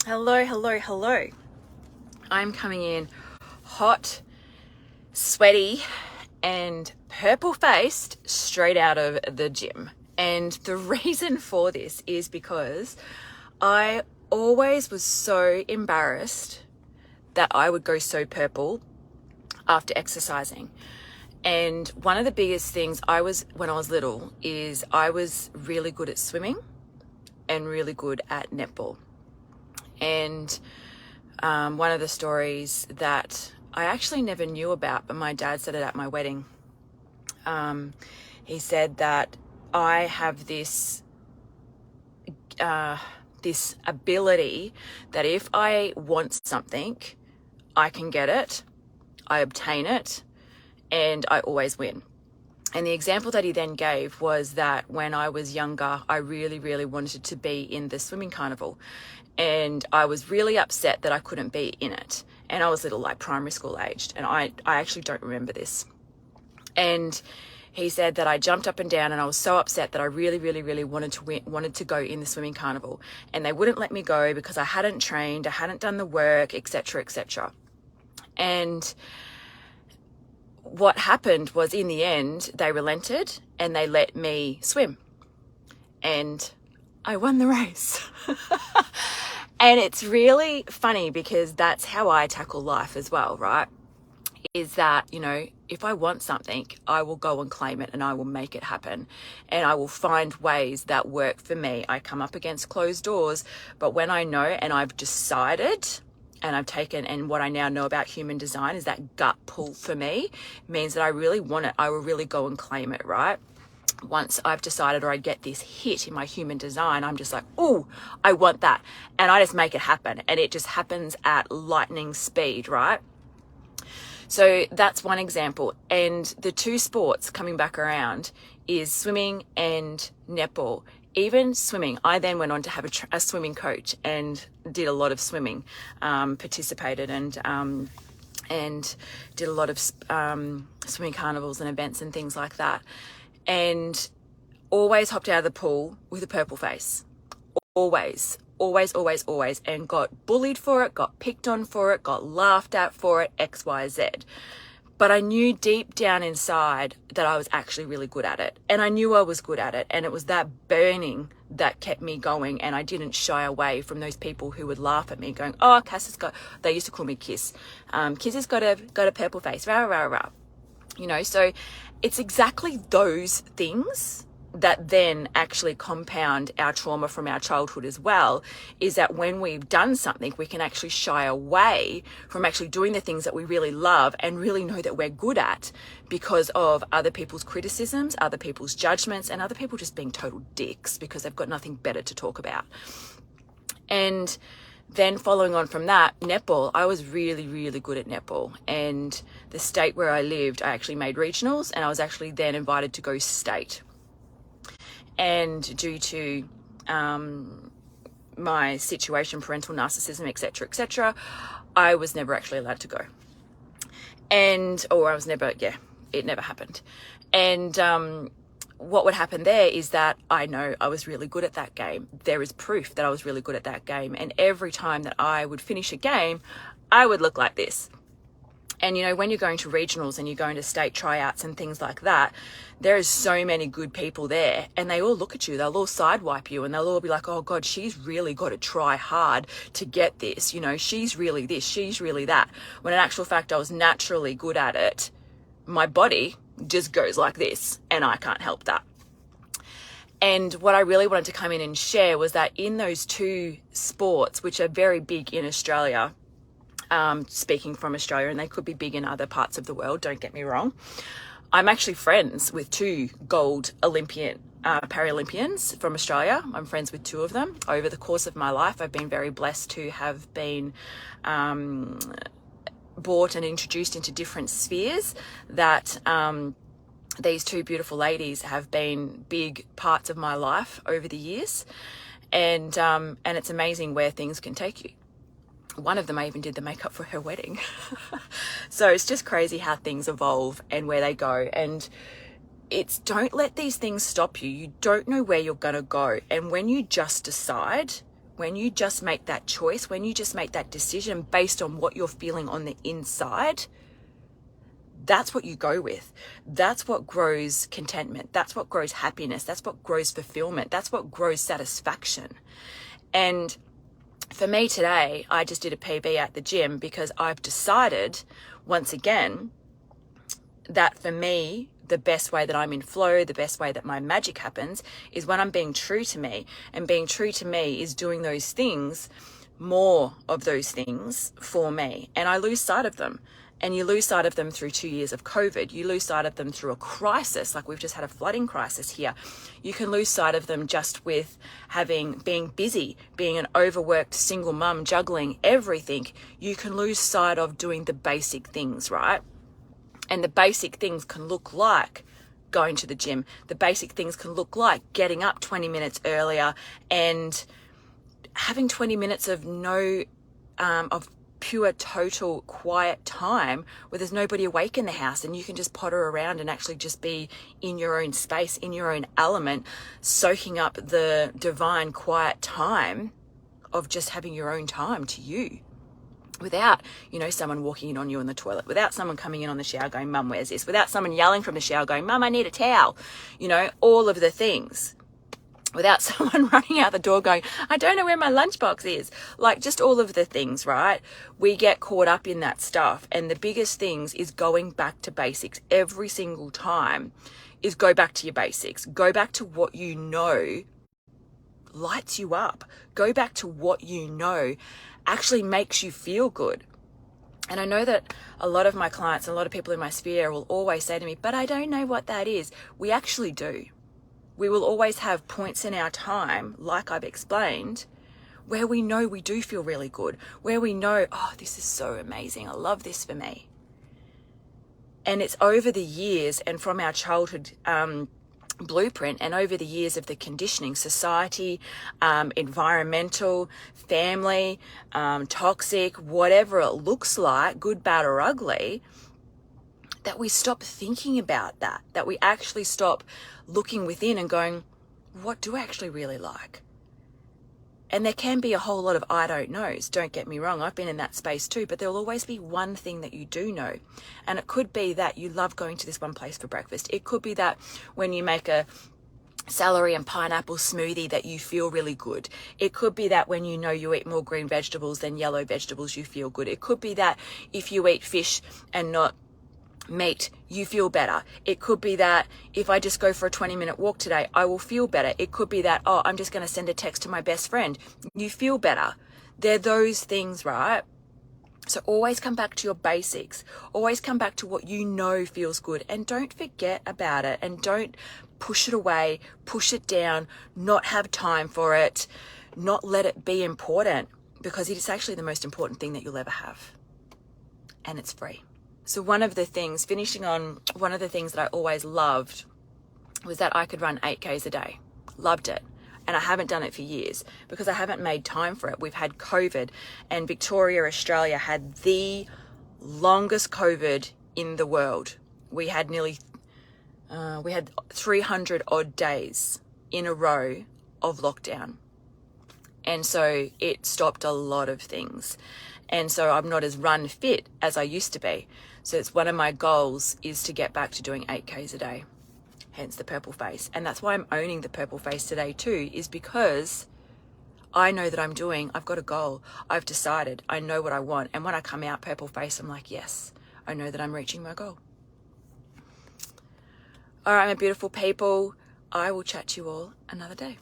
Hello, hello, hello. I'm coming in hot, sweaty, and purple-faced straight out of the gym. And the reason for this is because I always was so embarrassed that I would go so purple after exercising. And one of the biggest things when I was little is I was really good at swimming and really good at netball. And one of the stories that I actually never knew about, but my dad said it at my wedding. He said that I have this ability that if I want something, I can get it, I obtain it, and I always win. And the example that he then gave was that when I was younger, I really, really wanted to be in the swimming carnival. And I was really upset that I couldn't be in it. And I was little, like primary school aged. And I actually don't remember this. And he said that I jumped up and down and I was so upset that I really, really, really wanted to go in the swimming carnival. And they wouldn't let me go because I hadn't trained, I hadn't done the work, etc., etc. And what happened was, in the end, they relented and they let me swim. And I won the race. And it's really funny because that's how I tackle life as well, right? Is that, if I want something, I will go and claim it and I will make it happen. And I will find ways that work for me. I come up against closed doors, but when I know and I've decided and I've taken, and what I now know about human design is that gut pull for me means that I really want it. I will really go and claim it, right? Once I've decided, or I get this hit in my human design, I'm just like, oh, I want that. And I just make it happen. And it just happens at lightning speed, right? So that's one example. And the two sports coming back around is swimming and netball. Even swimming, I then went on to have a swimming coach and did a lot of swimming, participated and did a lot of swimming carnivals and events and things like that. And always hopped out of the pool with a purple face. Always, and got bullied for it, got picked on for it, got laughed at for it, X, Y, Z. But I knew deep down inside that I was actually really good at it. And I knew I was good at it. And it was that burning that kept me going. And I didn't shy away from those people who would laugh at me going, oh, Cass has got, they used to call me Kiss. Kiss has got a purple face, rah, rah, rah. So it's exactly those things that then actually compound our trauma from our childhood as well, is that when we've done something, we can actually shy away from actually doing the things that we really love and really know that we're good at because of other people's criticisms, other people's judgments, and other people just being total dicks because they've got nothing better to talk about. And then following on from that, netball, I was really, really good at netball. And the state where I lived, I actually made regionals, and I was actually then invited to go state. And due to my situation, parental narcissism, etc., I was never actually allowed to go. It never happened. And what would happen there is that I know I was really good at that game. There is proof that I was really good at that game. And every time that I would finish a game, I would look like this. And, when you're going to regionals and you're going to state tryouts and things like that, there is so many good people there and they all look at you. They'll all sidewipe you and they'll all be like, oh God, she's really got to try hard to get this. She's really this, she's really that. When in actual fact, I was naturally good at it. My body just goes like this and I can't help that. And what I really wanted to come in and share was that in those two sports, which are very big in Australia, speaking from Australia, and they could be big in other parts of the world, don't get me wrong, I'm actually friends with two gold Paralympians from Australia. I'm friends with two of them. Over the course of my life, I've been very blessed to have been brought and introduced into different spheres that these two beautiful ladies have been big parts of my life over the years. And it's amazing where things can take you. One of them, I even did the makeup for her wedding. So it's just crazy how things evolve and where they go. And don't let these things stop you. You don't know where you're going to go. And when you just decide, when you just make that choice, when you just make that decision based on what you're feeling on the inside, that's what you go with. That's what grows contentment. That's what grows happiness. That's what grows fulfillment. That's what grows satisfaction. And for me today, I just did a PB at the gym because I've decided once again that for me, the best way that I'm in flow, the best way that my magic happens is when I'm being true to me. And being true to me is doing those things, more of those things for me. And I lose sight of them. And you lose sight of them through 2 years of COVID. You lose sight of them through a crisis, like we've just had a flooding crisis here. You can lose sight of them just with being busy, being an overworked single mum, juggling everything. You can lose sight of doing the basic things, right? And the basic things can look like going to the gym. The basic things can look like getting up 20 minutes earlier and having 20 minutes of of pure, total, quiet time where there's nobody awake in the house and you can just potter around and actually just be in your own space, in your own element, soaking up the divine, quiet time of just having your own time to you. Without, someone walking in on you in the toilet, without someone coming in on the shower going, Mum, where's this? Without someone yelling from the shower going, Mum, I need a towel. All of the things. Without someone running out the door going, I don't know where my lunchbox is. Like just all of the things, right? We get caught up in that stuff. And the biggest things is going back to basics every single time is go back to your basics. Go back to what you know lights you up. Go back to what you know actually makes you feel good. And I know that a lot of my clients, a lot of people in my sphere will always say to me, but I don't know what that is. We actually do. We will always have points in our time, like I've explained, where we know we do feel really good, where we know, oh, this is so amazing. I love this for me. And it's over the years and from our childhood blueprint and over the years of the conditioning, society, environmental, family, toxic, whatever it looks like, good, bad, or ugly, that we stop thinking about that we actually stop looking within and going, what do I actually really like? And there can be a whole lot of I don't knows. Don't get me wrong. I've been in that space too, but there'll always be one thing that you do know. And it could be that you love going to this one place for breakfast. It could be that when you make a celery and pineapple smoothie that you feel really good. It could be that when you eat more green vegetables than yellow vegetables, you feel good. It could be that if you eat fish and not meat, you feel better. It could be that if I just go for a 20-minute walk today, I will feel better. It could be that, I'm just going to send a text to my best friend. You feel better. They're those things, right? So always come back to your basics. Always come back to what you know feels good and don't forget about it and don't push it away, push it down, not have time for it, not let it be important because it is actually the most important thing that you'll ever have. And it's free. So finishing on one of the things that I always loved was that I could run 8Ks a day. Loved it. And I haven't done it for years because I haven't made time for it. We've had COVID and Victoria, Australia had the longest COVID in the world. We had 300 odd days in a row of lockdown. And so it stopped a lot of things. And so I'm not as run fit as I used to be. So it's one of my goals is to get back to doing 8Ks a day, hence the purple face. And that's why I'm owning the purple face today too, is because I know that I've got a goal. I've decided, I know what I want. And when I come out purple face, I'm like, yes, I know that I'm reaching my goal. All right, my beautiful people, I will chat to you all another day.